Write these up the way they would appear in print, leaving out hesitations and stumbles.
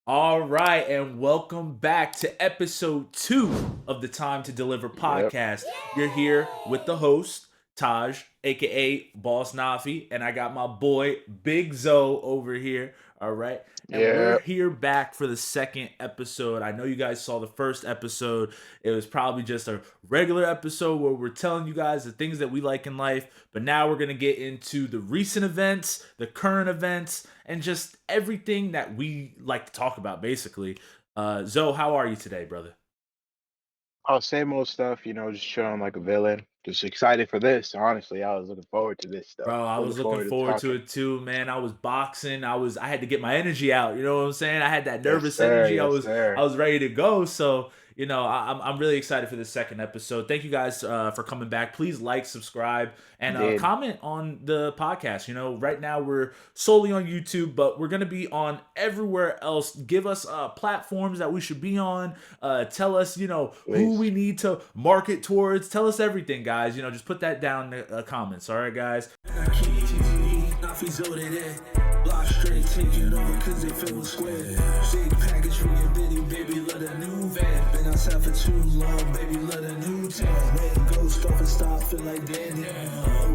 All right, and welcome back to episode 2 of the Time to Deliver Yep. podcast. You're here with the host, Taj, aka Boss Naffy, and I got my boy Big Zoe over here. All right, and we're Yep. here back for the second episode. I know you guys saw the first episode. It was probably just a regular episode where we're telling you guys the things that we like in life, but now we're going to get into the recent events, the current events, and just everything that we like to talk about, basically. Zoe, how are you today, brother? Oh, same old stuff, just chilling like a villain. Just excited for this. Honestly, I was looking forward to this stuff. Bro, I Looking was looking forward to forward to talking. it too, man. I was boxing. I had to get my energy out. You know what I'm saying? I had that Yes, nervous sir. energy. I Yes, was I sir. was ready to go. So I'm really excited for this second episode. Thank you guys for coming back. Please like, subscribe, and Indeed. comment on the podcast. Right now we're solely on YouTube, but we're gonna be on everywhere else. Give us platforms that we should be on. Tell us, who we Please. need to market towards. Tell us everything, guys. Just put that down in the comments. All right, guys. Naffy block straight, taking over cause they feel square. Big package for your baby, let a new van. Been outside for too long, baby, let a new tan. Red ghost off and stop, feel like Danny.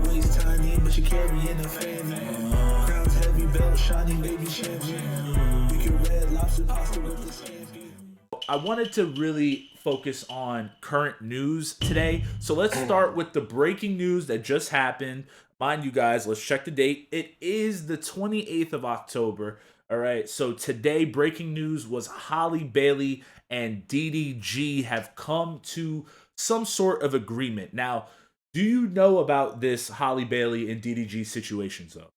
Waist tiny, but you carry in the family. Crown's heavy, belt shiny, baby champion. We can red lobster pasta with the scampi. I wanted to really focus on current news today. So let's start with the breaking news that just happened. Mind you guys, let's check the date. It is the 28th of October. All right. So today, breaking news was Halle Bailey and DDG have come to some sort of agreement. Now, do you know about this Halle Bailey and DDG situations though?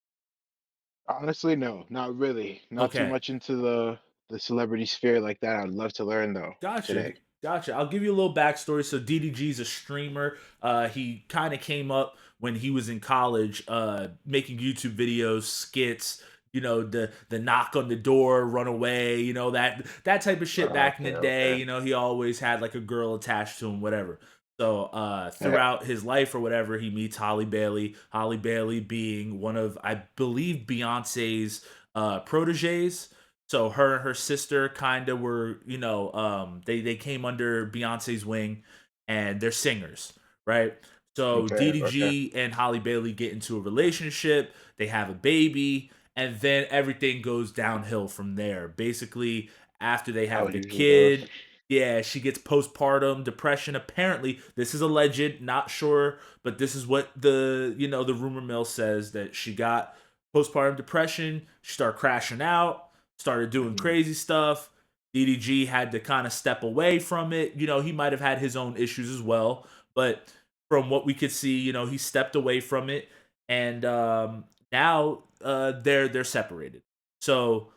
Honestly, no, not really. Not too Okay. much into the celebrity sphere like that. I'd love to learn though Gotcha. today. Gotcha. I'll give you a little backstory. So DDG's a streamer. He kind of came up when he was in college, making YouTube videos, skits. The knock on the door, run away. That type of shit back in Okay, the day. okay. He always had like a girl attached to him, whatever. So Yeah. throughout his life or whatever, he meets Holly Bailey. Holly Bailey being one of, I believe, Beyonce's proteges. So her and her sister kind of were, they came under Beyonce's wing, and they're singers, right? So Okay, okay. DDG and Holly Bailey get into a relationship. They have a baby, and then everything goes downhill from there. Basically, after they How have it the usually goes. kid, yeah, she gets postpartum depression. Apparently, this is alleged, not sure, but this is what the rumor mill says, that she got postpartum depression. She started crashing out, started doing Mhm. crazy stuff. DDG had to kind of step away from it. He might have had his own issues as well, but from what we could see, he stepped away from it, and now they're separated. So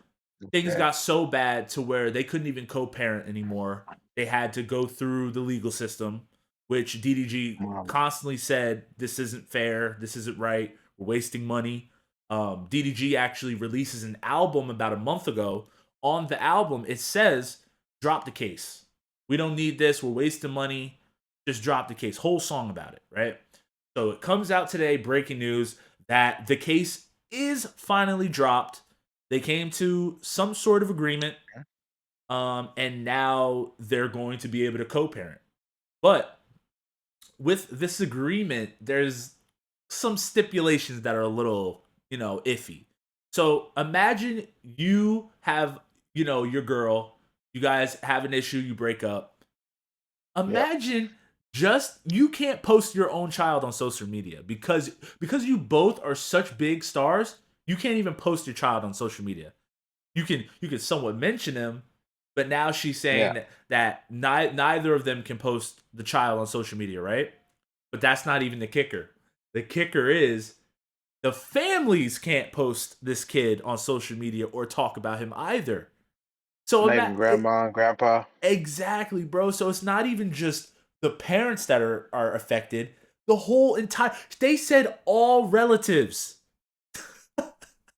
things Okay. got so bad to where they couldn't even co-parent anymore. They had to go through the legal system, which DDG Wow. constantly said, "This isn't fair. This isn't right. We're wasting money." DDG actually releases an album about a month ago. On the album, it says, "Drop the case. We don't need this. We're wasting money. Just drop the case." Whole song about it, right? So it comes out today, breaking news, that the case is finally dropped. They came to some sort of agreement, and now they're going to be able to co-parent. But with this agreement, there's some stipulations that are a little, iffy. So imagine you have, your girl, you guys have an issue, you break up. Yep. Imagine just you can't post your own child on social media because you both are such big stars, you can't even post your child on social media. You can somewhat mention him, but now she's saying Yeah. that neither of them can post the child on social media, right? But that's not even the kicker. The kicker is the families can't post this kid on social media or talk about him either. So Not even grandma and grandpa. exactly, bro. So it's not even just the parents that are affected. The whole entire they said all relatives.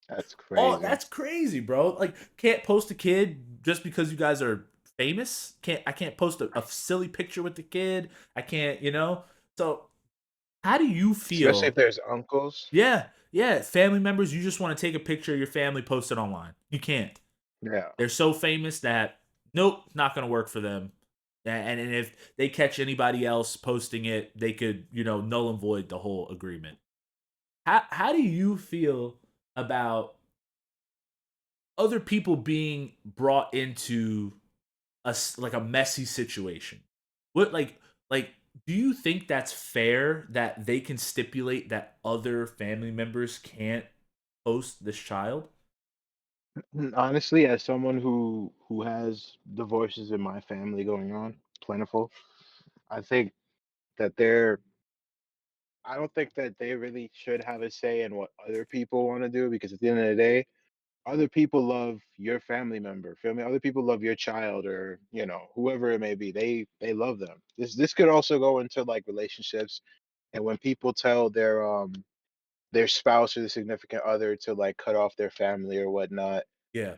That's Oh, crazy. that's crazy, bro. Like, can't post a kid just because you guys are famous. I can't post a silly picture with the kid. I can't. So how do you Especially if feel? there's uncles. Yeah, yeah. Family members, you just want to take a picture of your family, post it online. You can't. Yeah. They're so famous that nope, not gonna work for them. And if they catch anybody else posting it, they could, null and void the whole agreement. How do you feel about other people being brought into like a messy situation? What like do you think that's fair that they can stipulate that other family members can't post this child? Honestly, as someone who has divorces in my family going on, plentiful, I think that I don't think that they really should have a say in what other people want to do because at the end of the day, other people love your family member. Feel me? Other people love your child or, whoever it may be. They love them. This could also go into like relationships and when people tell their spouse or the significant other to like cut off their family or whatnot. Yeah.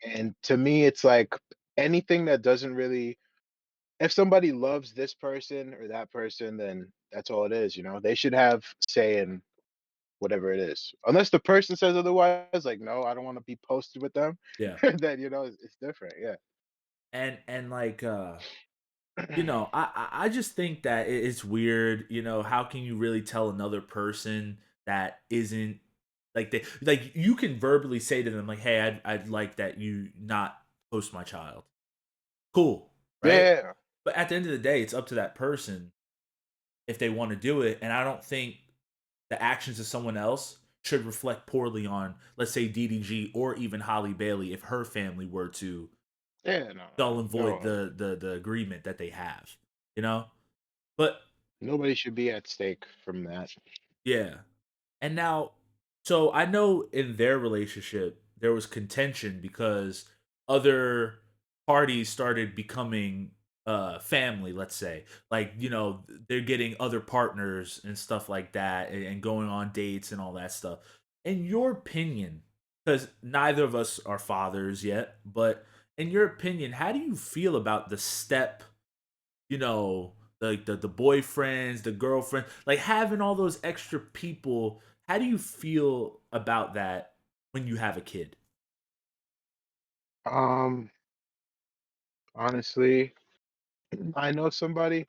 And to me, it's like anything that doesn't really if somebody loves this person or that person, then that's all it is, you know? They should have say in whatever it is. Unless the person says otherwise, like, no, I don't want to be posted with them, Yeah. then it's different. Yeah. And like I just think that it's weird. How can you really tell another person that isn't like you can verbally say to them like, "Hey, I'd like that you not post my child." Cool, right? Yeah. But at the end of the day, it's up to that person if they want to do it. And I don't think the actions of someone else should reflect poorly on, let's say, DDG or even Holly Bailey if her family were to Yeah, no, null and no. void the agreement that they have. You know, but Nobody should be at stake from that. yeah. And now, so I know in their relationship there was contention because other parties started becoming family, let's say. Like, they're getting other partners and stuff like that and going on dates and all that stuff. In your opinion, because neither of us are fathers yet, but in your opinion, how do you feel about the step, like the boyfriends, the girlfriend, like having all those extra people? How do you feel about that when you have a kid? Um, Honestly, I know somebody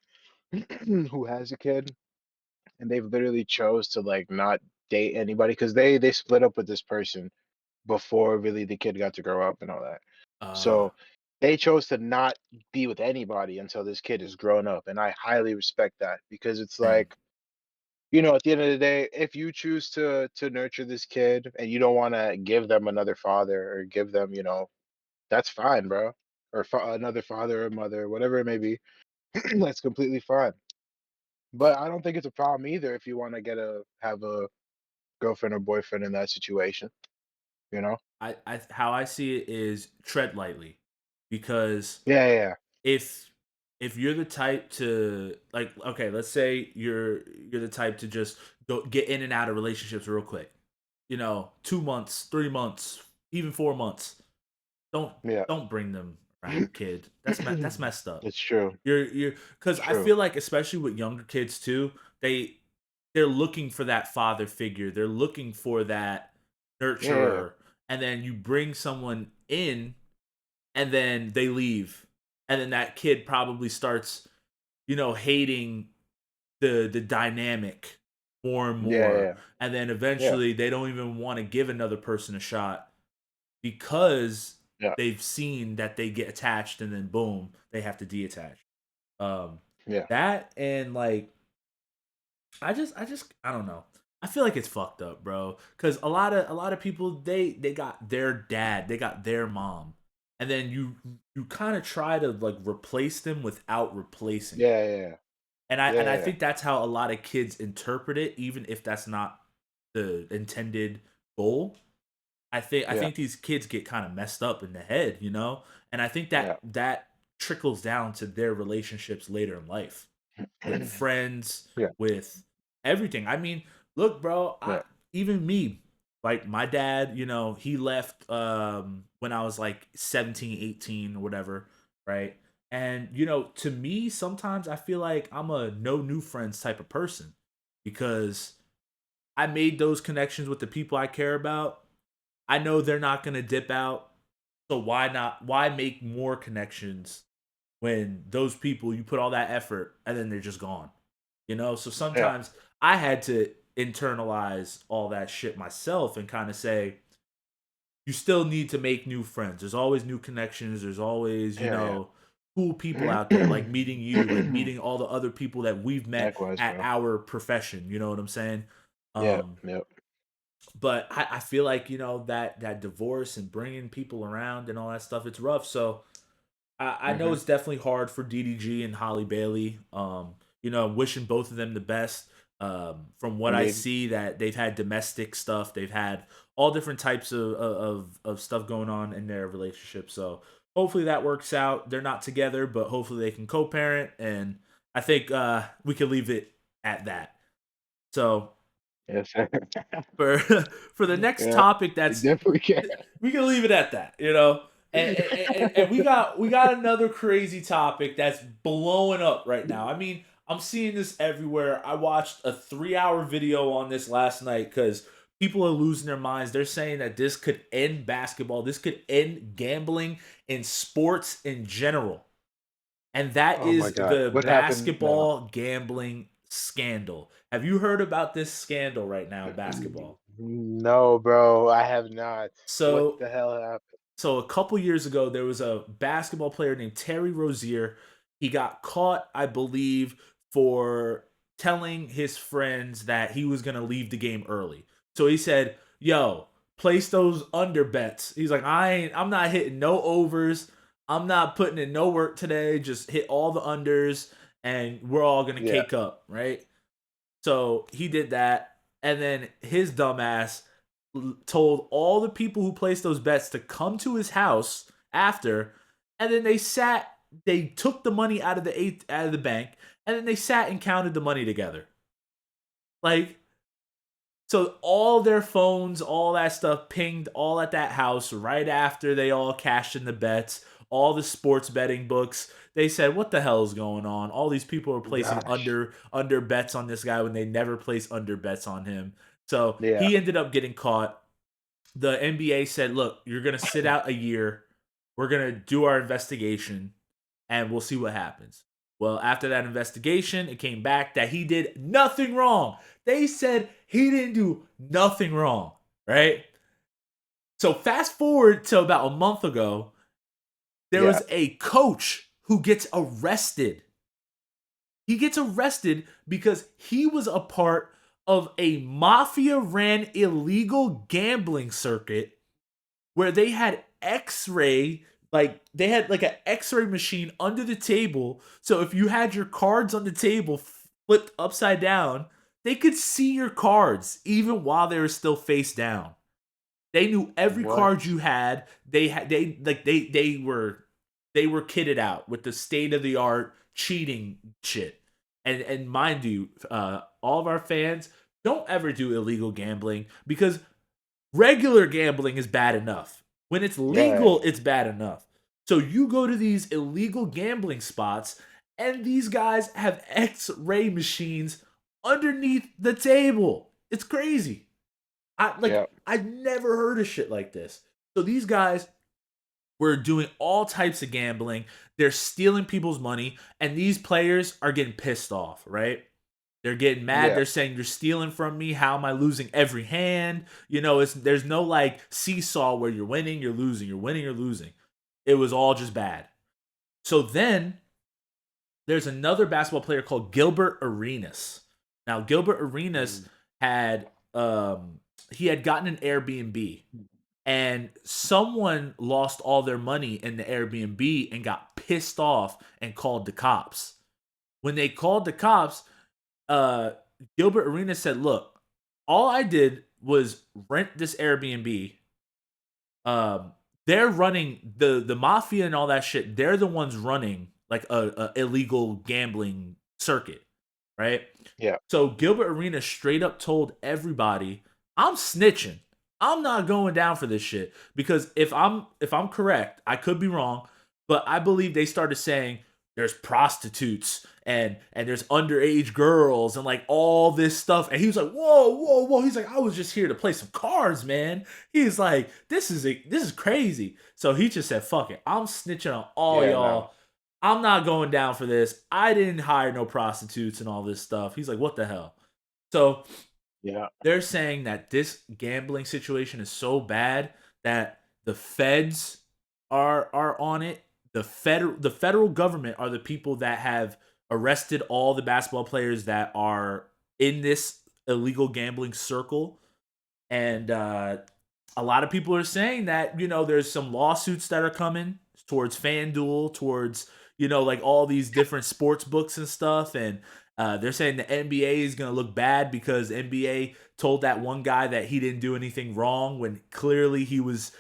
who has a kid and they've literally chose to like not date anybody because they split up with this person before really the kid got to grow up and all that. Uh, So they chose to not be with anybody until this kid is grown up, and I highly respect that because it's Same. like, at the end of the day, if you choose to nurture this kid and you don't want to give them another father or give them, that's fine, bro. Or another father or mother, whatever it may be, that's completely fine. But I don't think it's a problem either if you want to have a girlfriend or boyfriend in that situation, you know? I how I see it is tread lightly, because Yeah, yeah, if if you're the type to, like, okay, let's say you're the type to just go get in and out of relationships real quick, 2 months, 3 months, even 4 months. Don't yeah. don't bring them around your kid. That's messed up. It's true. You're It's because I true. feel like, especially with younger kids too, they're looking for that father figure. They're looking for that Yeah, nurturer, and then you bring someone in, and then they leave, and then that kid probably starts, hating the dynamic more and yeah, more, yeah, and then yeah, eventually they don't even want to give another person a shot because yeah, they've seen that they get attached and then boom, they have to deattach. Um, yeah, that and like I don't know. I feel like it's fucked up, bro. Because a lot of people, they got their dad, they got their mom, and then you kind of try to like replace them without replacing them. yeah, yeah, And I yeah, think that's how a lot of kids interpret it, even if that's not the intended goal. I yeah, think these kids get kind of messed up in the head, and I think yeah, that trickles down to their relationships later in life, with friends, yeah, with everything. I mean, look, bro, I yeah, even me, like my dad, he left when I was like 17, 18 or whatever, right? And to me, sometimes I feel like I'm a no new friends type of person, because I made those connections with the people I care about. I know they're not going to dip out. So why make more connections when those people, you put all that effort and then they're just gone? So Yeah. sometimes I had to internalize all that shit myself and kind of say, you still need to make new friends. There's always new connections. There's always, Yeah. cool people out there, like meeting you, like Yeah. meeting all the other people that we've met Likewise, at bro. our profession. You know what I'm saying? Yep. Um, Yep. but I feel like, that divorce and bringing people around and all that stuff, it's rough. So I know Hmm. it's definitely hard for DDG and Holly Bailey. I'm wishing both of them the best. From what I Indeed. see, that they've had domestic stuff, they've had all different types of stuff going on in their relationship. So hopefully that works out. They're not together, but hopefully they can co-parent, and I think we can leave it at that. So Yes, sir. for for the next Yeah. topic, You that's definitely can. we can leave it at that. And we got another crazy topic that's blowing up right now. I mean, I'm seeing this everywhere. I watched a 3-hour video on this last night because people are losing their minds. They're saying that this could end basketball. This could end gambling in sports in general. And that Oh my is God. the What happened now? basketball gambling scandal. Have you heard about this scandal right now in basketball? No, bro, I have not. What So the hell happened? So a couple years ago, there was a basketball player named Terry Rozier. He got caught, I believe, for telling his friends that he was going to leave the game early. So he said, "Yo, place those under bets." He's like, I'm not hitting no overs. I'm not putting in no work today. Just hit all the unders, and we're all gonna Yeah. cake up, right?" So he did that, and then his dumbass told all the people who placed those bets to come to his house after, and then they took the money out of the bank, and then they sat and counted the money together. Like, so all their phones, all that stuff pinged all at that house right after they all cashed in the bets. All the sports betting books. They said, "What the hell is going on?" All these people are placing Gosh. under bets on this guy when they never place under bets on him. So Yeah. he ended up getting caught. The NBA said, "Look, you're gonna sit out a year. We're gonna do our investigation, and we'll see what happens." Well, after that investigation, it came back that he did nothing wrong. They said he didn't do nothing wrong, right? So fast forward to about a month ago, there Yeah. was a coach who gets arrested. He gets arrested because he was a part of a mafia ran illegal gambling circuit where they had x-ray, like they had like an x-ray machine under the table, so if you had your cards on the table flipped upside down, they could see your cards even while they were still face down. They knew every What? card you had. They were kitted out with the state of the art cheating shit. And mind you, all of our fans, don't ever do illegal gambling, because regular gambling is bad enough. When it's Yeah. legal, it's bad enough. So you go to these illegal gambling spots, and these guys have X-ray machines underneath the table. It's crazy. Yeah. I never heard of shit like this. So these guys were doing all types of gambling. They're stealing people's money, and these players are getting pissed off, right? They're getting mad. Yeah. They're saying, "You're stealing from me. How am I losing every hand?" There's no like seesaw where you're winning, you're losing, you're winning, you're losing. It was all just bad. So then there's another basketball player called Gilbert Arenas. Now Gilbert Arenas Mm. had he had gotten an Airbnb, and someone lost all their money in the Airbnb and got pissed off and called the cops. When they called the cops, uh, Gilbert Arenas said, "Look, all I did was rent this Airbnb. Um, they're running the mafia and all that shit. They're the ones running like a illegal gambling circuit, right?" Yeah. So Gilbert Arenas straight up told everybody, "I'm snitching. I'm not going down for this shit, because if I'm correct, I could be wrong, but I believe they started saying, there's prostitutes and there's underage girls and like all this stuff. And he was like, whoa. He's like, I was just here to play some cards, man. He's like, this is crazy. So he just said, fuck it. I'm snitching on all Yeah, no. y'all. I'm not going down for this. I didn't hire no prostitutes and all this stuff. He's like, what the hell? So Yeah. they're saying that this gambling situation is so bad that the feds are on it. The federal government are the people that have arrested all the basketball players that are in this illegal gambling circle. And a lot of people are saying that, there's some lawsuits that are coming towards FanDuel, towards, like all these different sports books and stuff. And they're saying the NBA is going to look bad because NBA told that one guy that he didn't do anything wrong when clearly he was,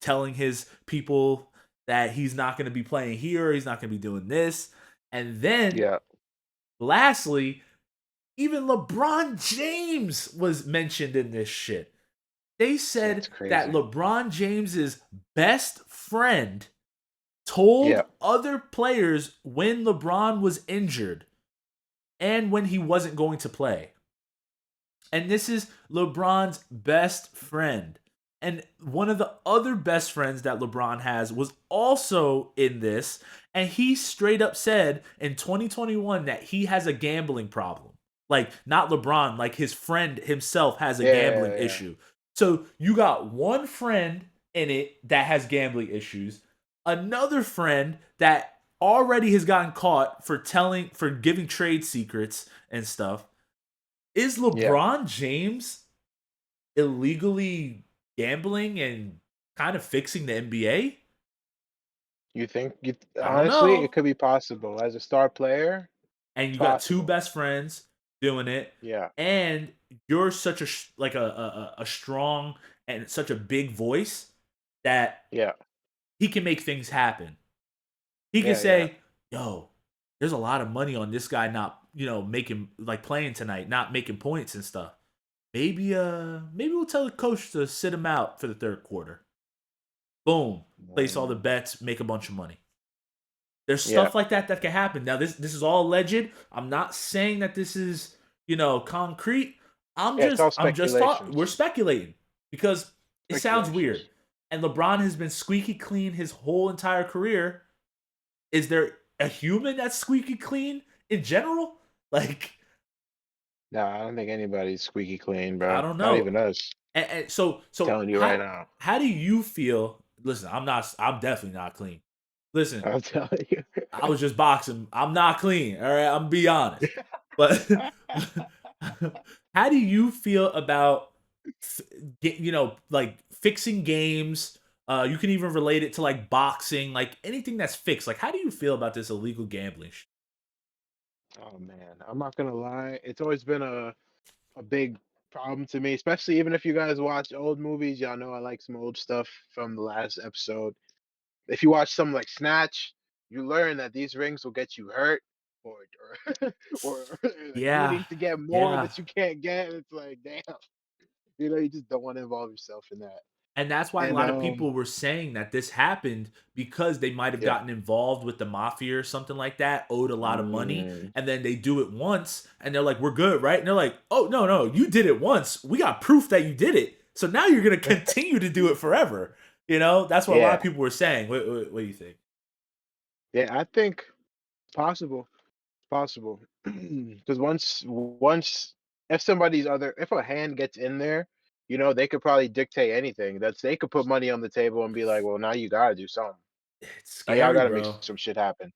telling his people that he's not going to be playing here, he's not going to be doing this. And then, Yeah. lastly, even LeBron James was mentioned in this shit. They said That's that crazy. LeBron James's best friend told Yeah. other players when LeBron was injured and when he wasn't going to play. And this is LeBron's best friend. And one of the other best friends that LeBron has was also in this. And he straight up said in 2021 that he has a gambling problem. Like, not LeBron, like his friend himself has a gambling Yeah. issue. So you got one friend in it that has gambling issues, another friend that already has gotten caught for giving trade secrets and stuff. Is Yeah. LeBron James illegally gambling and kind of fixing the NBA? You think I don't honestly, it know. could be possible. As a star player, And it's you got two possible. best friends doing it, Yeah. and you're such a like a strong and such a big voice that Yeah. he can make things happen. He can Yeah. say, "Yo, there's a lot of money on this guy not, making like playing tonight, not making points and stuff. Maybe we'll tell the coach to sit him out for the third quarter. Boom, place all the Mm, bets, make a bunch of money." There's yeah. stuff like that can happen. Now this is all alleged. I'm not saying that this is, concrete. Yeah, it's all I'm just thought we're speculations. speculating because it sounds weird. Speculations. And LeBron has been squeaky clean his whole entire career. Is there a human that's squeaky clean in general? Like, Nah, I don't think anybody's squeaky clean, I bro. don't Not know. even us. And so Telling you right how now. how do you feel? Listen, I'm definitely not clean. Listen, I'm telling you. I was just boxing. I'm not clean. All right, I'm be honest. But how do you feel about like fixing games? You can even relate it to like boxing, like anything that's fixed. Like, how do you feel about this illegal gambling? Oh man, I'm not gonna lie. It's always been a big problem to me, especially even if you guys watch old movies. Y'all know I like some old stuff from the last episode. If you watch something like Snatch, you learn that these rings will get you hurt or or like Yeah, needing to get more yeah. that you can't get. It's like, damn, you just don't want to involve yourself in that. And that's why a And lot of people were saying that this happened because they might have yeah. gotten involved with the mafia or something like that, owed a lot of money, Mm, and then they do it once and they're like, "We're good, right?" And they're like, "Oh, no, you did it once. We got proof that you did it. So now you're going to continue to do it forever." That's what a lot of yeah. people were saying. What do you think? Yeah, I think it's possible. Possible. Because once if a hand gets in there, they could probably dictate anything. They could put money on the table and be like, well, now you gotta do something. It's Now y'all scary, gotta make bro. some shit happen.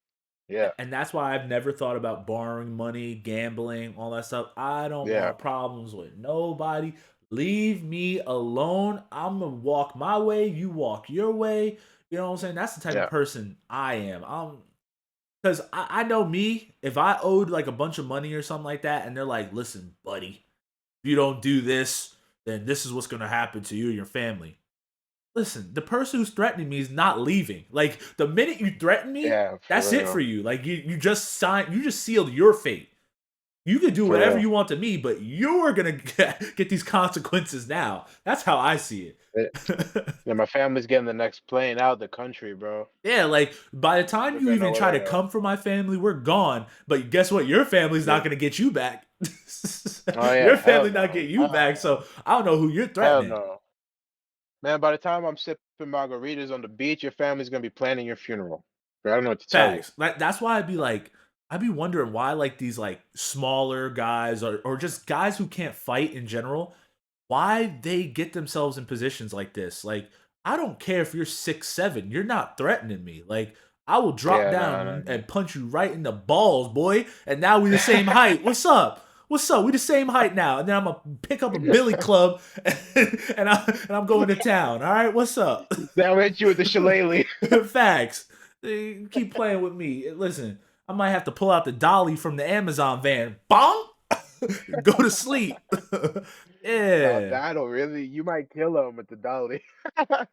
Yeah. And that's why I've never thought about borrowing money, gambling, all that stuff. I don't Yeah. want problems with nobody. Leave me alone. I'm gonna walk my way, you walk your way. You know what I'm saying? That's the type of Yeah. person I am. Because I know me, if I owed like a bunch of money or something like that, and they're like, listen, buddy, if you don't do this, then this is what's gonna happen to you and your family. Listen, the person who's threatening me is not leaving. Like, the minute you threaten me, Yeah, that's for it for real. you. Like, you just signed, you just sealed your fate. You can do For whatever real. you want to me, but you're gonna get these consequences now. That's how I see Eh, it. Yeah, my family's getting the next plane out the country, bro. Yeah, like by the time We're you going even over try to there. come for my family, we're gone. But guess what? Your family's not Yeah. gonna get you back. Oh Your yeah, hell family not no. get you back. So I don't know who you're Hell threatening. no. Man, by the time I'm sipping margaritas on the beach, your family's gonna be planning your funeral. Bro, I don't know what to tell you. Facts. Like that's why I'd be wondering why like these like smaller guys or just guys who can't fight in general, why they get themselves in positions like this. Like, I don't care if you're 6'7", you're not threatening me. Like, I will drop Yeah, no, no, down no. and punch you right in the balls, boy. And now we the same height. What's up? What's up? We the same height now. And then I'm gonna pick up a billy club and I'm going to town. All right, what's up? They'll hit you with the shillelagh. Facts. Keep playing with me. Listen, I might have to pull out the dolly from the Amazon van. Bong. Go to sleep. Now Yeah. that'll really, you might kill him with the dolly.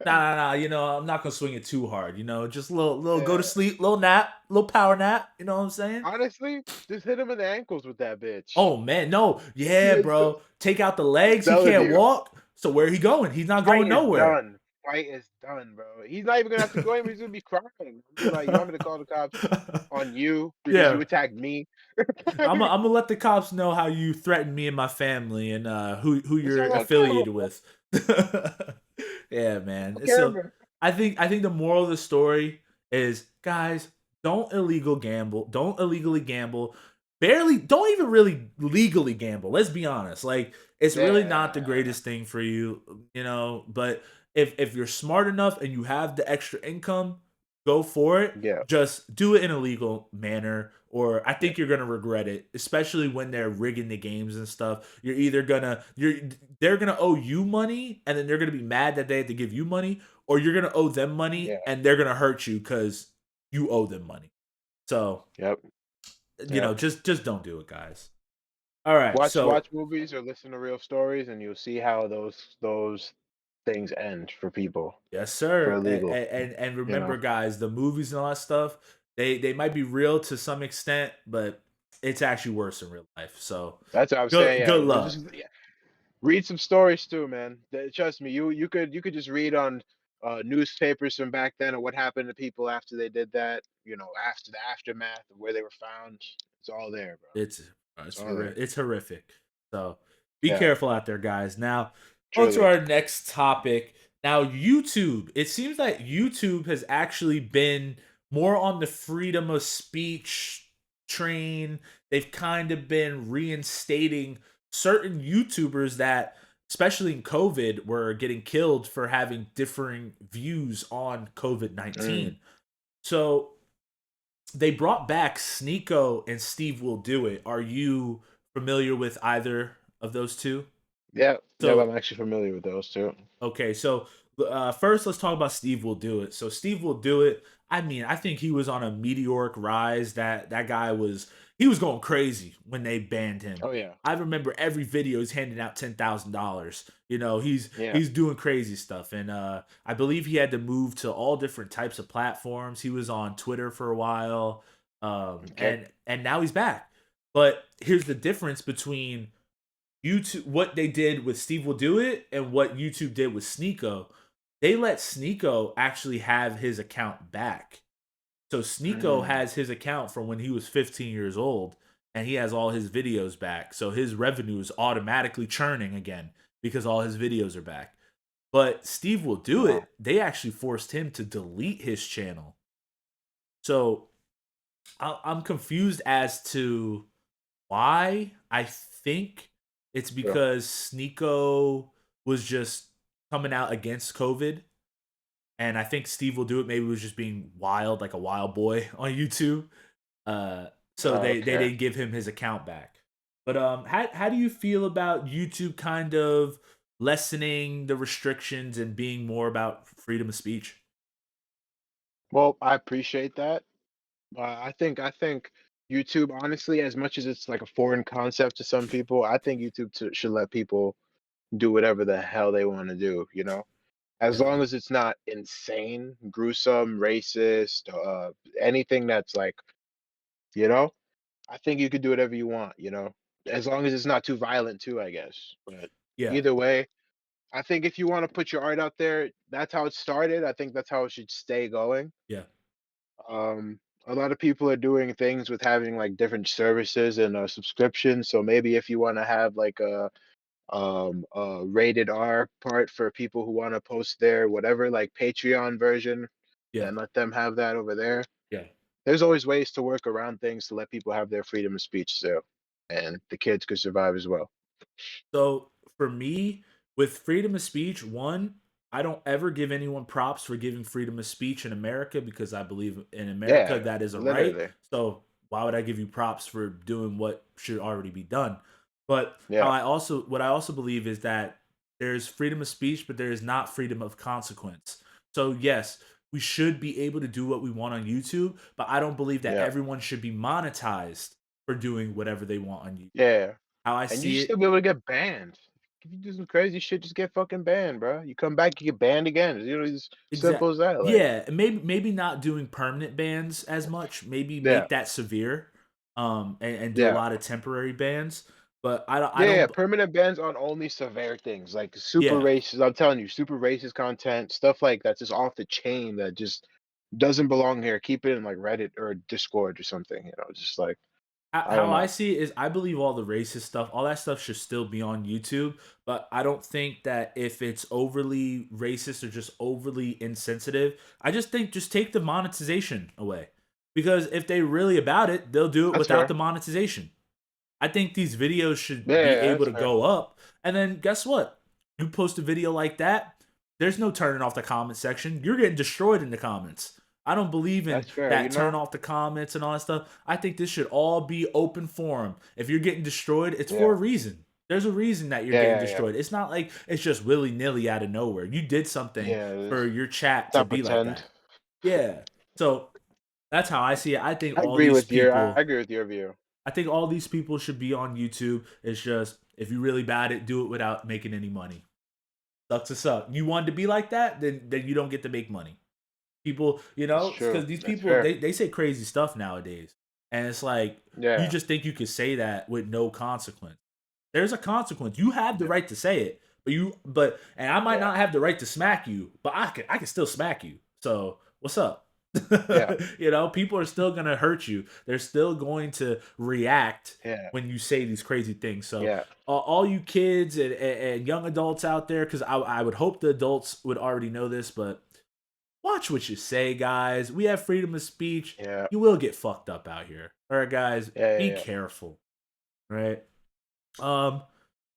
Nah. You know, I'm not gonna swing it too hard. You know, just little go to Yeah. sleep, little nap, little power nap. You know what I'm saying? Honestly, just hit him in the ankles with that bitch. Oh man, no, yeah, It's, bro. Take out the I'm legs. He telling can't you. walk. So where he going? He's not Fight going is nowhere. done. Fight is done, bro. He's not even gonna have to go in. He's gonna be crying. Be like, you want me to call the cops on you because you Yeah, attacked me? I'm gonna let the cops know how you threatened me and my family and who It's you're all on camera, affiliated bro. with. Yeah, man. On So camera. I think the moral of the story is, guys, don't illegal gamble. Don't illegally gamble. Barely, don't even really legally gamble. Let's be honest. Like it's really not the Yeah. greatest thing for you, you know. But if you're smart enough and you have the extra income, go for it. Yeah. Just do it in a legal manner, or I Yeah. think you're gonna regret it, especially when they're rigging the games and stuff. You're either gonna they're gonna owe you money, and then they're gonna be mad that they had to give you money, or you're gonna owe them money, Yeah. and they're gonna hurt you because you owe them money. So Yep. you Yep. know, just don't do it, guys. All right, Watch so movies or listen to real stories, and you'll see how those things end for people yes, for sir. illegal. And You remember, know. guys, the movies and all that stuff, they might be real to some extent, but it's actually worse in real life. So That's what I'm saying. good Yeah. luck. Just yeah. Read some stories too, man. Trust me, you could just read on newspapers from back then or what happened to people after they did that. You know, after the aftermath of where they were found. It's all there, bro. It's It's all there. it's horrific. So be Yeah, careful out there, guys. Now on to truly. our next topic. Now YouTube. It seems that YouTube has actually been more on the freedom of speech train. They've kind of been reinstating certain YouTubers that, especially in COVID, were getting killed for having differing views on COVID Mm. 19. So they brought back Sneeko and Steve Will Do It. Are you familiar with either of those two? Yeah, yeah, So I'm actually familiar with those too. okay, so first let's talk about Steve Will Do It. So Steve Will Do It. I mean, I think he was on a meteoric rise. That guy was he was going crazy when they banned him. Oh yeah, I remember every video he's handing out $10,000. You know, yeah. he's doing crazy stuff, and I believe he had to move to all different types of platforms. He was on Twitter for a while, Okay. and now he's back. But here's the difference between YouTube, what they did with Steve Will Do It, and what YouTube did with Sneeko. They let Sneeko actually have his account back. So Sneeko Mm. has his account from when he was 15 years old, and he has all his videos back. So his revenue is automatically churning again because all his videos are back. But Steve Will Do Wow. It, they actually forced him to delete his channel. So I'm confused as to why. I think it's Yeah. because Sneeko was just coming out against COVID, and I think Steve Will Do It maybe was just being wild, like a wild boy on YouTube. Uh, so they Okay. didn't give him his account back. But how do you feel about YouTube kind of lessening the restrictions and being more about freedom of speech? Well, I appreciate that. I think YouTube, honestly, as much as it's like a foreign concept to some people, I think YouTube should let people do whatever the hell they want to do. You know, as Yeah, long as it's not insane, gruesome, racist, anything that's like, you know. I think you could do whatever you want, you know, as long as it's not too violent too, I guess. But Yeah, either way, I think if you want to put your art out there, that's how it started. I think that's how it should stay going. yeah, Um, a lot of people are doing things with having like different services and subscriptions. So maybe if you want to have like a rated R part for people who want to post their whatever, like Patreon version, yeah, then let them have that over there. yeah. There's always ways to work around things to let people have their freedom of speech still, and the kids could survive as well. So for me, with freedom of speech, one, I don't ever give anyone props for giving freedom of speech in America because I believe in America Yeah, that is a right. literally. So why would I give you props for doing what should already be done? But Yeah, what I also believe is that there's freedom of speech, but there is not freedom of consequence. So yes, we should be able to do what we want on YouTube, but I don't believe that yeah, everyone should be monetized for doing whatever they want on YouTube. yeah. How I And you should see still it. be able to get banned. If you do some crazy shit, just get fucking banned, bro. You come back, you get banned again. You know, it's Exact simple as that. Like, Yeah, and maybe not doing permanent bans as much, maybe yeah, make that severe, and do a yeah. lot of temporary bans, but I Yeah, yeah, don't. permanent bans on only severe things like super Yeah, racist. I'm telling you, super racist content, stuff like that's just off the chain that just doesn't belong here. Keep it in like Reddit or Discord or something. You know, just like I don't how I know. see it is I believe all the racist stuff, all that stuff should still be on YouTube, but I don't think that if it's overly racist or just overly insensitive, I just think just take the monetization away, because if they really about it, they'll do it That's without fair. the monetization. I think these videos should Yeah, be yeah, able that's to fair. go up. And then guess what? You post a video like that, there's no turning off the comment section. You're getting destroyed in the comments. I don't believe in That's fair. You that turn know? off the comments and all that stuff. I think this should all be open forum. If you're getting destroyed, it's for a Yeah, reason. There's a reason that you're yeah, getting yeah, yeah. destroyed. It's not like it's just willy nilly out of nowhere. You did something Yeah, for your chat let's to not be like pretend. that. Yeah. So that's how I see it. I think I all agree these with your. I people agree with your view. I think all these people should be on YouTube. It's just if you really bad it, do it without making any money. Suck to suck. You want to be like that, then you don't get to make money. People, That's because true. these That's people fair. they say crazy stuff nowadays, and it's like you Yeah, just think you could say that with no consequence. There's a consequence. You have the yeah, right to say it, and I might yeah, not have the right to smack you, but I can still smack you. So what's up? yeah, People are still gonna hurt you. They're still going to react yeah, when you say these crazy things. So yeah, all you kids and young adults out there, because I would hope the adults would already know this, but watch what you say, guys. We have freedom of speech. yeah, You will get fucked up out here. All right, guys, yeah, be yeah. careful. Right. Um.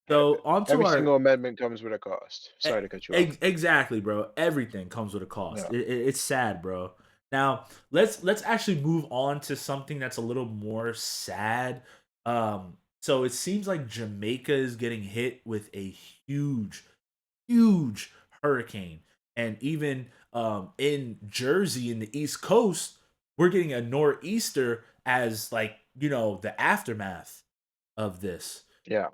Yeah. So on to Every our single amendment comes with a cost. E- Sorry to cut you off. Exactly, bro. Everything comes with a cost. Yeah. It's sad, bro. Now let's actually move on to something that's a little more sad. So it seems like Jamaica is getting hit with a huge hurricane, and even in Jersey in the East Coast, we're getting a nor'easter as like the aftermath of this. Yeah.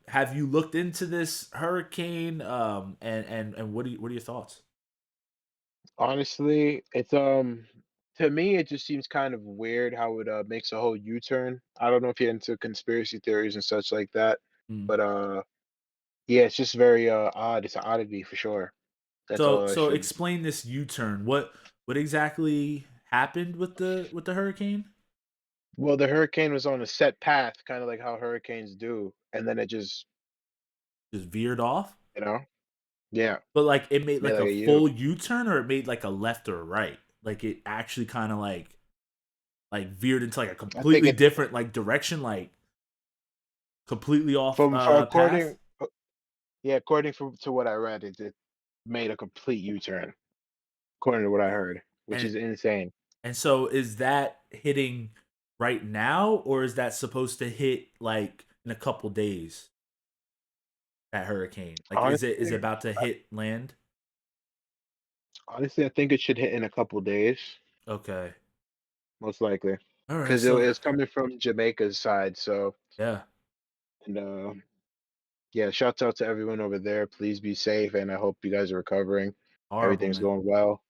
Have you looked into this hurricane? And what are your thoughts? Honestly, it's to me it just seems kind of weird how it makes a whole U-turn. I don't know if you're into conspiracy theories and such like that, Mm. but yeah, it's just very odd. It's an oddity for sure. That's So all I so should. explain this U-turn. What exactly happened with the hurricane? Well, the hurricane was on a set path, kind of like how hurricanes do, and then it just, Just veered off, you know, yeah, but like it made made like like a a U. full U-turn, or it made like a left or right. Like it actually kind of like veered into like a I think completely it different like direction, like completely off from path. according, yeah, according to what I read, it made a complete U-turn, according to what I heard, which And is insane. And so is that hitting right now, or is that supposed to hit like in a couple days? That hurricane, like, is it Honestly, about to hit land? honestly, I think it should hit in a couple days, Okay, most likely, all right. because So it's coming from Jamaica's side. So, yeah, and yeah, shouts out to everyone over there. Please be safe, and I hope you guys are recovering. horrible, Everything's man. going well.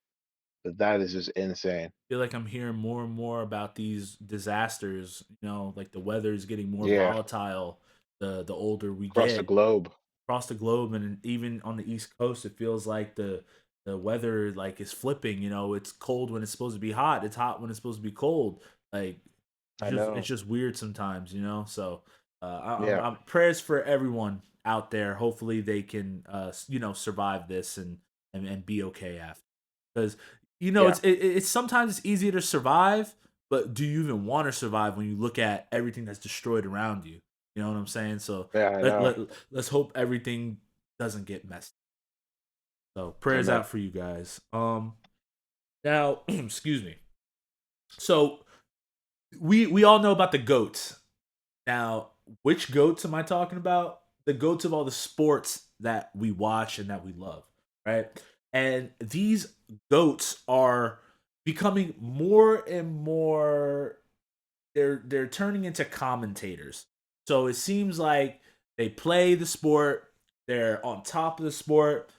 That is just insane. Feel like I'm hearing more and more about these disasters. Like the weather is getting more Yeah, volatile the older we across the get globe. across the globe, and even on the East Coast, it feels like the weather like is flipping. It's cold when it's supposed to be hot. It's hot when it's supposed to be cold. Like I it's know. just weird sometimes. So Yeah, I'm prayers for everyone out there. Hopefully they can survive this and be okay after. Because yeah, it's sometimes it's easier to survive, but do you even want to survive when you look at everything that's destroyed around you? You know what I'm saying? So yeah. I let, know. let let's hope everything doesn't get messed. So prayers Amen. out for you guys. Now, excuse me. So we all know about the goats. Now, which goats am I talking about? The goats of all the sports that we watch and that we love, right? And these goats are becoming more and more, they're turning into commentators. So it seems like they play the sport, they're on top of the sport,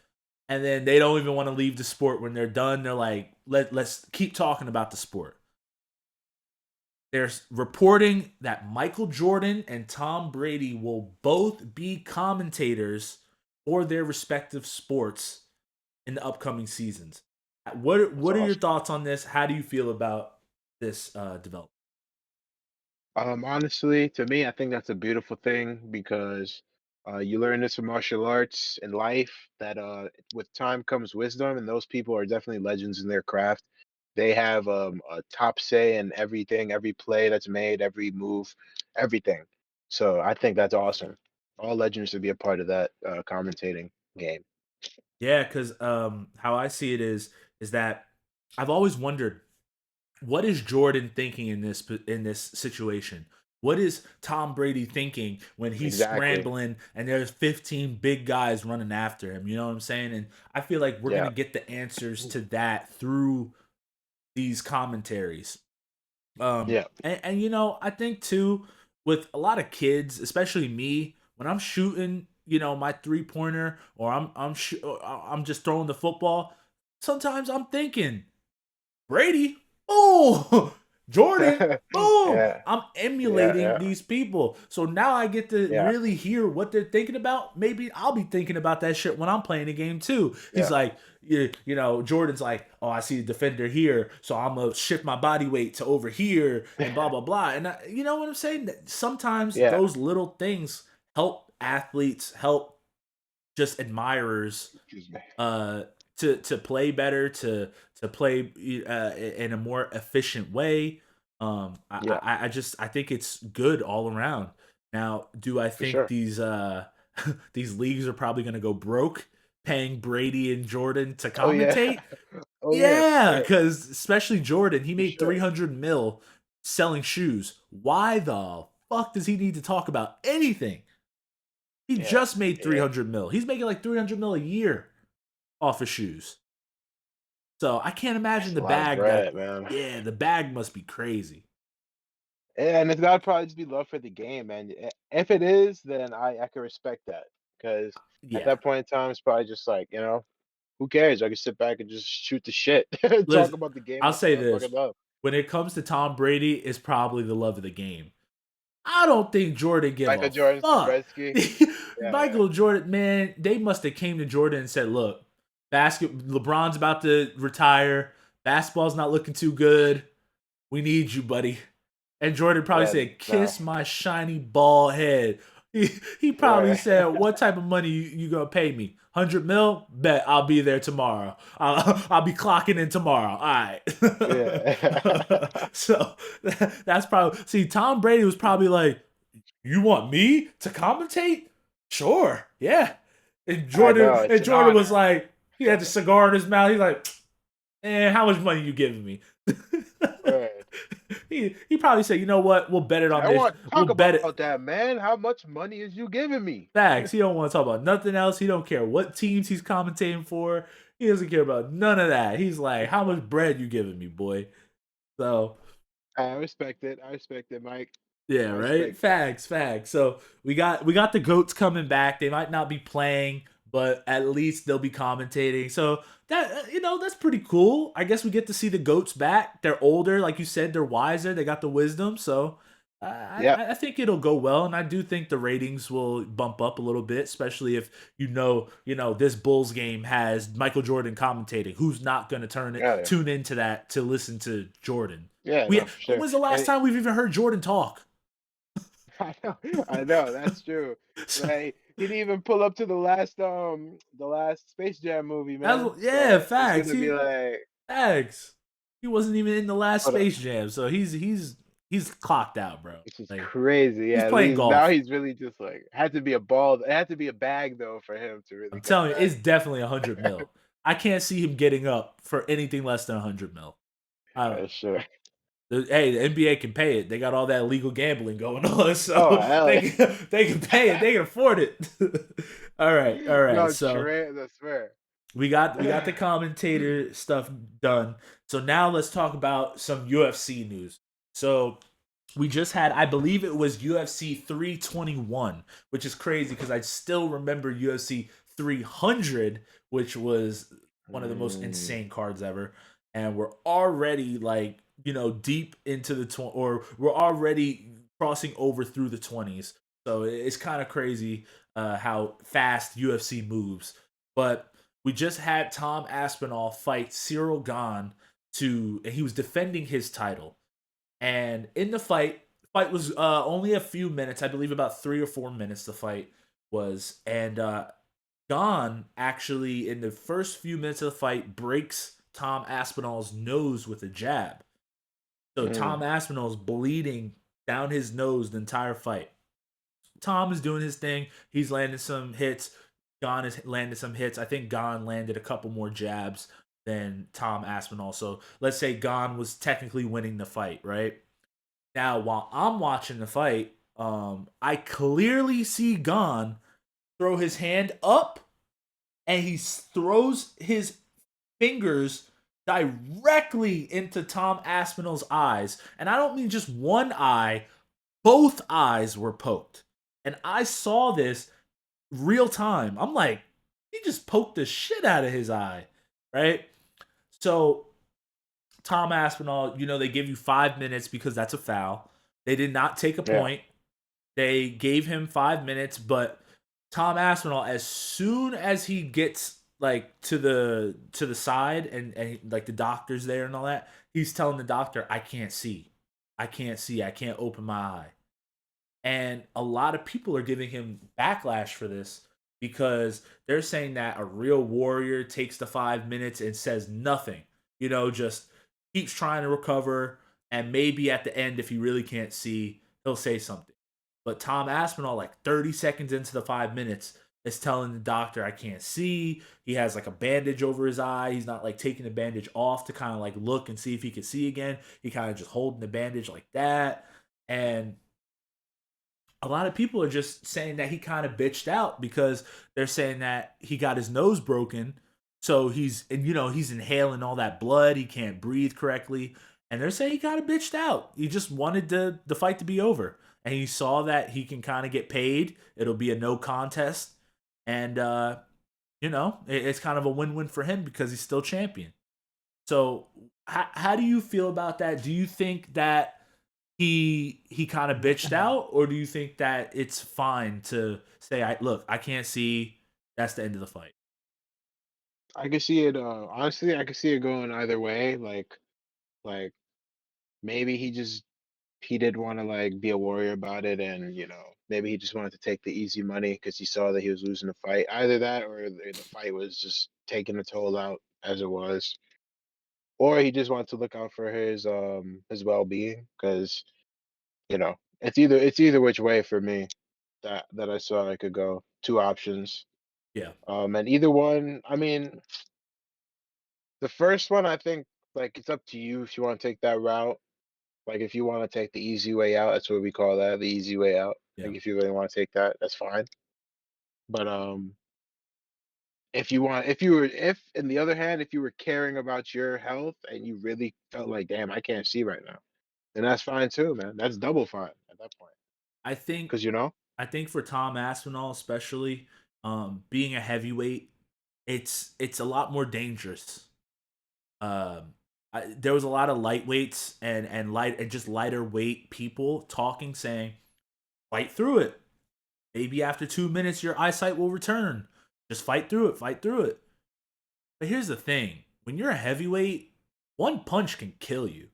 and then they don't even want to leave the sport. When they're done, they're like, let's keep talking about the sport. There's reporting that Michael Jordan and Tom Brady will both be commentators for their respective sports in the upcoming seasons. That's What are your awesome. thoughts on this? How do you feel about this development? Honestly, to me, I think that's a beautiful thing because you learn this from martial arts and life that with time comes wisdom, and those people are definitely legends in their craft. They have a top say in everything, every play that's made, every move, everything. So I think that's awesome. All legends should be a part of that commentating game. Yeah, because how I see it is that I've always wondered, what is Jordan thinking in this situation? What is Tom Brady thinking when he's Exactly. scrambling and there's 15 big guys running after him? You know what I'm saying? And I feel like we're Yeah. gonna get the answers to that through these commentaries. Yeah. And I think too, with a lot of kids, especially me, when I'm shooting, my 3-pointer, or I'm just throwing the football. Sometimes I'm thinking, Brady, oh, Jordan, boom. Yeah. I'm Yeah. emulating Yeah. these people. So now I get to Yeah. really hear what they're thinking about. Maybe I'll be thinking about that shit when I'm playing the game too. He's Yeah. like, Jordan's like, oh, I see the defender here, so I'm gonna shift my body weight to over here and blah blah blah. And you know what I'm saying? Sometimes Yeah. those little things help athletes, help just admirers Excuse me. uh to play better, to play in a more efficient way. Yeah. I think it's good all around. Now, do I For think sure. these these leagues are probably going to go broke paying Brady and Jordan to Oh yeah. commentate? Oh yeah. Yeah, Yeah. because especially Jordan, he For made sure. 300 mil selling shoes. Why the fuck does he need to talk about anything? He Yeah. just made Yeah. 300 mil. He's making like 300 mil a year off of shoes. So I can't imagine That's the a lot of bag that. bread, man. Yeah, the bag must be crazy. And it's gotta probably just be love for the game, man. If it is, then I can respect that because at Yeah. that point in time, it's probably just like who cares? I can sit back and just shoot the shit, talk Listen, about the game I'll say I this: fucking love. when it comes to Tom Brady, it's probably the love of the game. I don't think Jordan give Michael a Jordan, fuck. Gretzky. Yeah. Michael Jordan, man, they must have came to Jordan and said, "Look, LeBron's about to retire. Basketball's not looking too good. We need you, buddy." And Jordan probably Yeah. said, No. "Kiss my shiny bald head." He probably Right. said, "What type of money you gonna pay me? 100 mil? Bet I'll be there tomorrow. I'll be clocking in tomorrow. All right." Yeah. So that's probably, see, Tom Brady was probably like, "You want me to commentate? Sure, yeah." And I know, it's an Jordan honor. was like, he had the cigar in his mouth. He's like, how much money you giving me? Right. He probably said, you know what? We'll bet it on I this. want to We'll talk bet it. about that, man. How much money is you giving me? Facts. He don't want to talk about nothing else. He don't care what teams he's commentating for. He doesn't care about none of that. He's like, how much bread you giving me, boy? So I respect it. I respect it, Mike. yeah, I right. respect it. Facts. So we got the goats coming back. They might not be playing, but at least they'll be commentating. So that that's pretty cool. I guess we get to see the goats back. They're older, like you said. They're wiser. They got the wisdom. So Yeah, I think it'll go well, and I do think the ratings will bump up a little bit, especially if this Bulls game has Michael Jordan commentating. Who's not going to yeah, yeah, tune into that to listen to Jordan? yeah. No, for sure. When's the last And time we've even heard Jordan talk? I know, that's true. So Like he didn't even pull up to the last Space Jam movie, man. yeah, So it's facts. gonna be like, Facts. He wasn't even in the last but Space Jam, so he's clocked out, bro. which is Like crazy. he's Yeah, at playing least now golf. he's really just like had to be a ball. It had to be a bag though for him to I'm really come telling you, back. it's definitely 100 mil. I can't see him getting up for anything less than 100 mil. Uh, Sure. hey, the NBA can pay it. They got all that legal gambling going on, Oh so hell yeah. they can pay it. They can afford it. All right, all right. No, So Trey, I swear. we got the commentator stuff done. So now let's talk about some UFC news. So we just had, I believe it was UFC 321, which is crazy because I still remember UFC 300, which was one of the most Mm, insane cards ever. And we're already like, deep into the or we're already crossing over through the 20s. So it's kind of crazy how fast UFC moves. But we just had Tom Aspinall fight Cyril Gahn and he was defending his title. And in the fight was only a few minutes. I believe about 3 or 4 minutes. The fight was, and Gon actually in the first few minutes of the fight breaks Tom Aspinall's nose with a jab. So mm, Tom Aspinall's bleeding down his nose the entire fight. Tom is doing his thing. He's landing some hits. Gon is landing some hits. I think Gon landed a couple more jabs than Tom Aspinall. So let's say Gon was technically winning the fight, right? Now, while I'm watching the fight, I clearly see Gon throw his hand up and he throws his fingers directly into Tom Aspinall's eyes. And I don't mean just one eye, both eyes were poked. And I saw this real time. I'm like, he just poked the shit out of his eye, right? So Tom Aspinall, they give you 5 minutes because that's a foul. They did not take a yeah. point. They gave him 5 minutes, but Tom Aspinall, as soon as he gets like to the side and like the doctor's there and all that, he's telling the doctor, "I can't see, I can't see, I can't open my eye." And a lot of people are giving him backlash for this because they're saying that a real warrior takes the 5 minutes and says nothing, just keeps trying to recover. And maybe at the end, if he really can't see, he'll say something. But Tom Aspinall, like 30 seconds into the 5 minutes, is telling the doctor, I can't see. He has like a bandage over his eye. He's not like taking the bandage off to kind of like look and see if he can see again. He kind of just holding the bandage like that. And a lot of people are just saying that he kind of bitched out because they're saying that he got his nose broken. So he's inhaling all that blood. He can't breathe correctly. And they're saying he kind of bitched out. He just wanted the fight to be over. And he saw that he can kind of get paid. It'll be a no contest. And, it's kind of a win win for him because he's still champion. So, how do you feel about that? Do you think that he kind of bitched out, or do you think that it's fine to say, I can't see. That's the end of the fight." I could see it. Honestly, I could see it going either way. Like maybe he did want to like be a warrior about it, and maybe he just wanted to take the easy money because he saw that he was losing the fight. Either that, or the fight was just taking a toll out as it was, or he just wanted to look out for his well being because it's either which way for me that I saw I could go. Two options. Yeah, And either one. I mean, the first one, I think, like it's up to you if you want to take that route. Like if you want to take the easy way out, that's what we call that, the easy way out. yeah. Like if you really want to take that, that's fine. But if in the other hand, if you were caring about your health and you really felt like, damn, I can't see right now, then that's fine too, man. That's double fine at that point. I think Cause I think for Tom Aspinall especially, being a heavyweight, it's a lot more dangerous. Um, there was a lot of lightweights and just lighter weight people talking, saying, "Fight through it. Maybe after 2 minutes, your eyesight will return. Just fight through it. Fight through it." But here's the thing: when you're a heavyweight, one punch can kill you.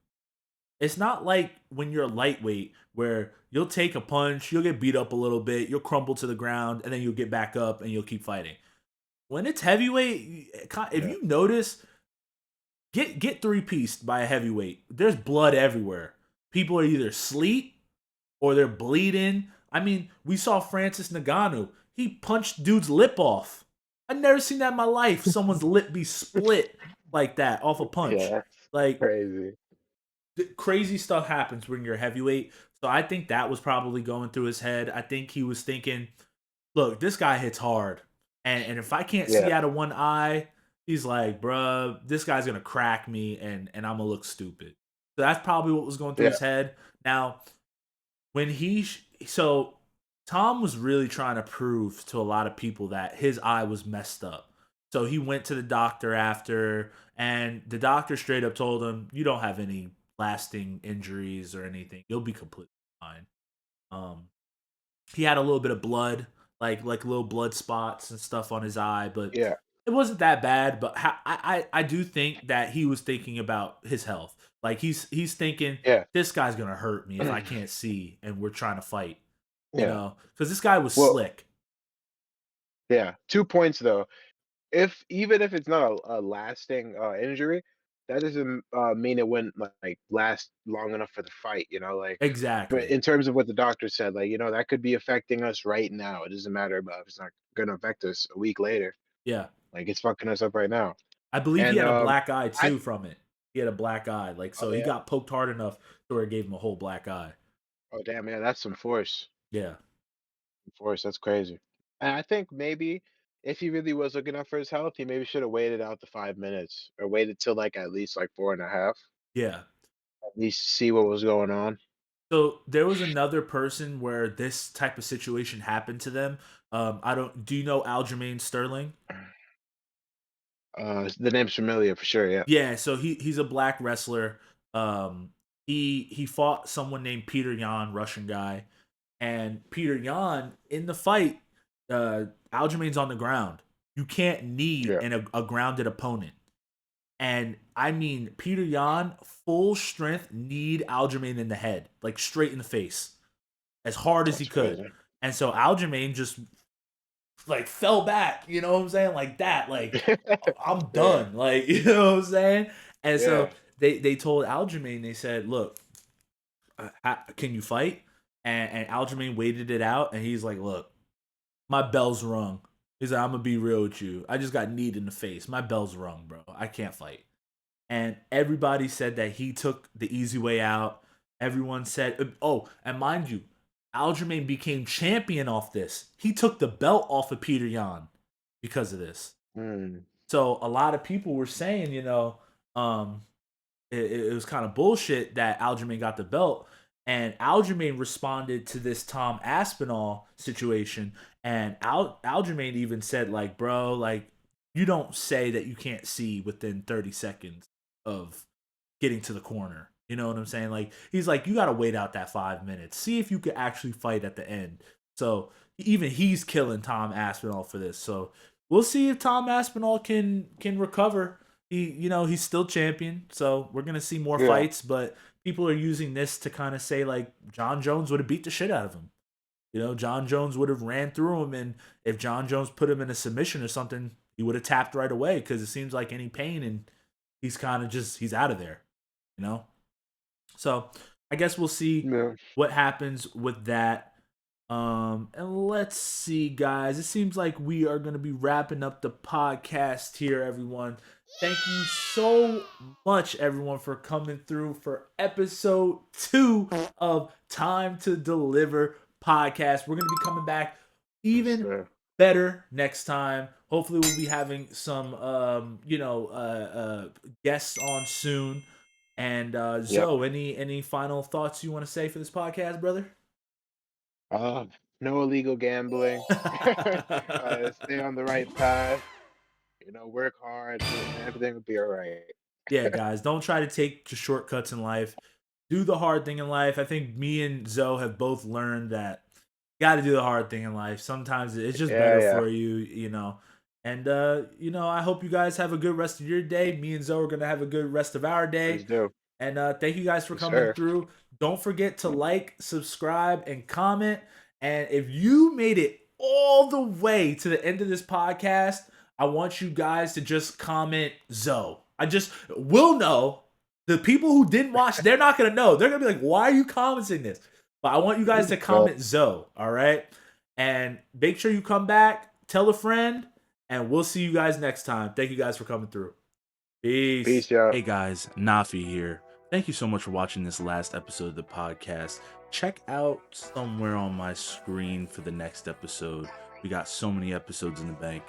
It's not like when you're a lightweight where you'll take a punch, you'll get beat up a little bit, you'll crumble to the ground, and then you'll get back up and you'll keep fighting. When it's heavyweight, if Yeah. you notice, get three pieced by a heavyweight. There's blood everywhere. People are either asleep or they're bleeding. I mean, we saw Francis Ngannou. He punched dude's lip off. I've never seen that in my life. Someone's lip be split like that off a Yeah, punch. that's Like, crazy. crazy stuff happens when you're heavyweight. So I think that was probably going through his head. I think he was thinking, look, this guy hits hard. And if I can't see Yeah, out of one eye, he's like, bruh, this guy's gonna crack me and I'm gonna look stupid. So that's probably what was going through yeah, his head. Now, when so Tom was really trying to prove to a lot of people that his eye was messed up. So he went to the doctor after, and the doctor straight up told him, "You don't have any lasting injuries or anything. You'll be completely fine." Um, he had a little bit of blood, like little blood spots and stuff on his eye, but yeah, it wasn't that bad. But I do think that he was thinking about his health. Like he's thinking yeah, this guy's gonna hurt me if I can't see and we're trying to fight, yeah. because this guy was Well, slick. yeah. 2 points though. If even if it's not a lasting injury, that doesn't mean it wouldn't like last long enough for the fight. Like, but Exactly. in terms of what the doctor said, like that could be affecting us right now. It doesn't matter about if it's not going to affect us a week later. Yeah. Like it's fucking us up right now. I believe he And had a black eye I too from it. He had a black eye, like oh so he yeah, got poked hard enough to where it gave him a whole black eye. oh damn, yeah, that's some force. Yeah. Force, that's crazy. And I think maybe if he really was looking out for his health, he maybe should have waited out the 5 minutes or waited till like at least like four and a half. Yeah. At least see what was going on. So there was another person where this type of situation happened to them. I don't. Do you know Aljamain Sterling? The name's familiar for sure. Yeah, Yeah. So he's a black wrestler. He fought someone named Peter Yan, Russian guy, and Peter Yan in the fight. Aljamain's on the ground. You can't knee yeah. a grounded opponent. And I mean, Peter Yan, full strength, kneed Aljamain in the head, like straight in the face, as hard as he That's could. crazy. And so Aljamain just like fell back, you know what I'm saying? Like that, like I'm Yeah, done, like you know what I'm saying? And so yeah. they told Aljamain, they said, "Look, can you fight?" And Aljamain waited it out, and he's like, "Look, my bell's rung." He's like, "I'm gonna be real with you. I just got kneed in the face. My bell's rung, bro. I can't fight." And everybody said that he took the easy way out. Everyone said, "Oh, and mind you, Aljamain became champion off this. He took the belt off of Peter Yan because of this." Mm, So a lot of people were saying, um, it was kind of bullshit that Aljamain got the belt. And Aljamain responded to this Tom Aspinall situation, and Aljamain even said, like, bro, like, you don't say that you can't see within 30 seconds of getting to the corner. You know what I'm saying? Like, he's like, you got to wait out that 5 minutes. See if you could actually fight at the end. So even he's killing Tom Aspinall for this. So we'll see if Tom Aspinall can recover. He's still champion, so we're gonna see more yeah, fights. But people are using this to kind of say like John Jones would have beat the shit out of him. John Jones would have ran through him, and if John Jones put him in a submission or something, he would have tapped right away because it seems like any pain and he's kind of just he's out of there. You know, so I guess we'll see yeah. what happens with that. And let's see, guys. It seems like we are going to be wrapping up the podcast here, everyone. Thank you so much, everyone, for coming through for episode 2 of Time to Deliver podcast. We're going to be coming back Yes, even sir. better next time. Hopefully, we'll be having some, guests on soon. And Yep. Zoe, any final thoughts you want to say for this podcast, brother? Uh, no illegal gambling. Stay on the right path. Work hard, and everything will be all right. Yeah, guys, don't try to take just shortcuts in life. Do the hard thing in life. I think me and Zoe have both learned that you got to do the hard thing in life. Sometimes it's just Yeah, better yeah. for you, you know. And I hope you guys have a good rest of your day. Me and Zoe are gonna have a good rest of our Please day. do. And thank you guys for Yes, coming sir. through. Don't forget to like, subscribe, and comment. And if you made it all the way to the end of this podcast, I want you guys to just comment Zoe. I just will know. The people who didn't watch, they're not gonna know. They're gonna be like, "Why are you commenting this?" But I want you guys to Well, comment Zoe. All right, and make sure you come back, tell a friend, and we'll see you guys next time. Thank you guys for coming through. Peace. peace, y'all. Hey guys, Naffy here. Thank you so much for watching this last episode of the podcast. Check out somewhere on my screen for the next episode. We got so many episodes in the bank.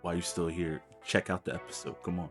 While you're still here, check out the episode. Come on.